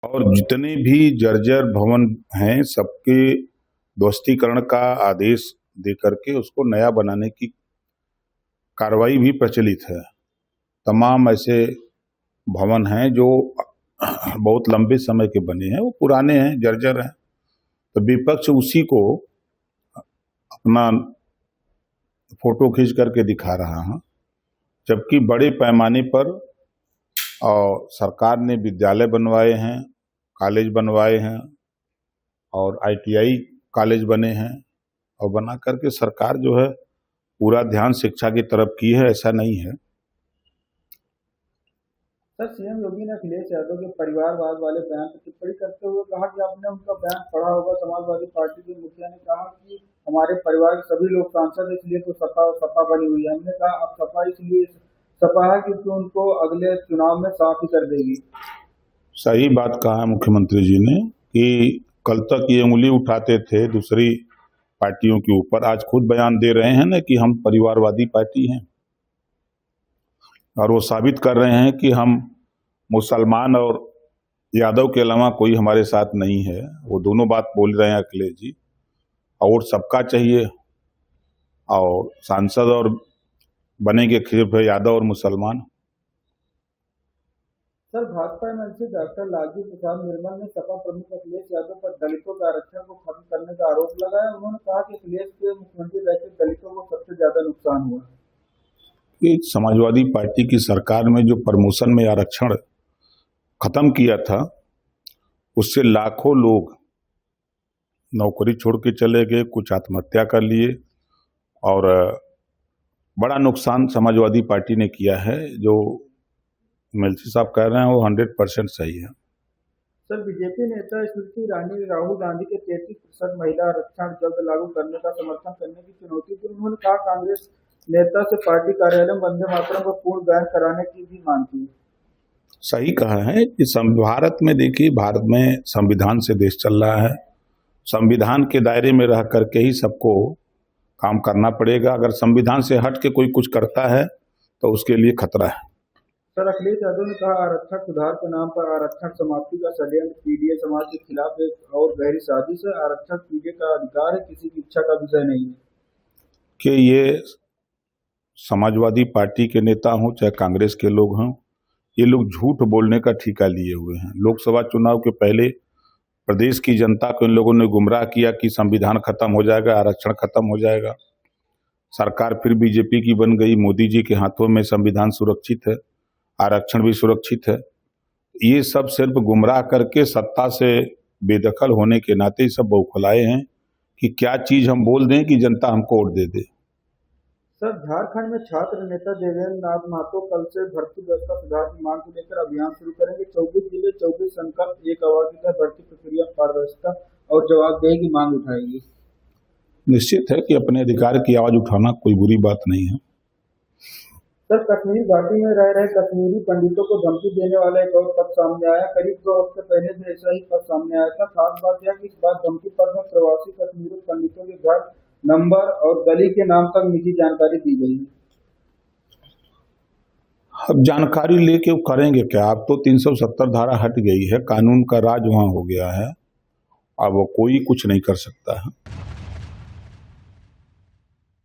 और जितने भी जर्जर भवन हैं सबके ध्वस्तीकरण का आदेश दे करके उसको नया बनाने की कार्रवाई भी प्रचलित है। तमाम ऐसे भवन हैं जो बहुत लंबे समय के बने हैं, वो पुराने हैं, जर्जर हैं, तो विपक्ष उसी को अपना फोटो खींच करके दिखा रहा है, जबकि बड़े पैमाने पर सरकार ने विद्यालय बनवाए हैं, कॉलेज बनवाए हैं और ITI कॉलेज बने हैं और बना करके सरकार जो है पूरा ध्यान शिक्षा की तरफ की है, ऐसा नहीं है। सर, सीएम योगी ने अखिलेश यादव के परिवारवाद वाले बयान पर टिप्पणी करते हुए कहा कि आपने उनका बयान पढ़ा होगा। समाजवादी पार्टी के मुखिया ने कहा कि हमारे परिवार के सभी लोग सांसद, इसलिए तो सपा बनी हुई है। हमने कहा अब सपा इसलिए सपा है क्योंकि उनको अगले चुनाव में साफ ही कर देगी। सही बात कहा है मुख्यमंत्री जी ने कि कल तक ये उंगली उठाते थे दूसरी पार्टियों के ऊपर, आज खुद बयान दे रहे हैं ना कि हम परिवारवादी पार्टी हैं और वो साबित कर रहे हैं कि हम मुसलमान और यादव के अलावा कोई हमारे साथ नहीं है। वो दोनों बात बोल रहे हैं अखिलेश जी। और सबका चाहिए और सांसद और बनेंगे सिर्फ यादव और मुसलमान। Sir, Bhajpa MLC doctor Lalji Prasad Nirmal ने सपा प्रमुख अखिलेश यादव पर दलितों के आरक्षण को खत्म करने का आरोप लगाया। उन्होंने कहा कि अखिलेश के मुख्यमंत्री रहते दलितों को सबसे ज्यादा नुकसान हुआ। कि समाजवादी पार्टी की सरकार में जो प्रमोशन में आरक्षण खत्म किया था, उससे लाखों लोग नौकरी छोड़ के चले गए, कुछ आत्महत्या कर लिए और बड़ा नुकसान समाजवादी पार्टी ने किया है। जो एमएलसी साहब कह रहे हैं वो 100% सही है। सर, बीजेपी नेता स्मृति ईरानी ने राहुल गांधी के 33% महिला आरक्षण जल्द लागू करने का समर्थन करने की चुनौती दी। उन्होंने कहा कांग्रेस नेता से पार्टी कार्यालय में वंदे मातरम को पूर्ण बैन कराने की भी मांग की। सही कहा है कि भारत में देखिए, भारत में संविधान से देश चल रहा है। संविधान के दायरे में रह करके ही सबको काम करना पड़ेगा। अगर संविधान से हट के कोई कुछ करता है तो उसके लिए खतरा है। सर, अखिलेश यादव ने कहा आरक्षण सुधार के नाम पर आरक्षण समाप्ति का षड्यंत्र पीडीए समाज के खिलाफ एक और गहरी साजिश है। आरक्षण पीडीए का अधिकार है, किसी की इच्छा का विषय नहीं है। कि ये समाजवादी पार्टी के नेता हों चाहे कांग्रेस के लोग हों, ये लोग झूठ बोलने का ठेका लिए हुए हैं। लोकसभा चुनाव के पहले प्रदेश की जनता को इन लोगों ने गुमराह किया कि संविधान खत्म हो जाएगा, आरक्षण खत्म हो जाएगा। सरकार फिर बीजेपी की बन गई, मोदी जी के हाथों में संविधान सुरक्षित है, आरक्षण भी सुरक्षित है। ये सब सिर्फ गुमराह करके सत्ता से बेदखल होने के नाते सब बौखलाए हैं कि क्या चीज हम बोल दें कि जनता हमको वोट दे दे। सर, झारखंड में छात्र नेता देवेंद्र नाथ महतो कल से भर्ती व्यवस्था सुधार की मांग को लेकर अभियान शुरू करेंगे। 24 जिले 24 संकल्प, एक आवाज की भर्ती प्रक्रिया पारदर्शिता और जवाबदेही की मांग उठाएंगे। निश्चित है कि अपने अधिकार की आवाज उठाना कोई बुरी बात नहीं है। सर, कश्मीरी घाटी में रह रहे कश्मीरी पंडितों को धमकी देने वाला एक और पद सामने आया। करीब 2 हफ्ते पहले भी ऐसा ही पद सामने आया था। खास बात यह कि इस बार धमकी पद में प्रवासी कश्मीरी पंडितों के घर, नंबर और गली के नाम तक निजी जानकारी दी गई है। अब जानकारी लेके वो करेंगे क्या? अब तो 370 धारा हट गई है, कानून का राज वहां हो गया है, अब वो कोई कुछ नहीं कर सकता है।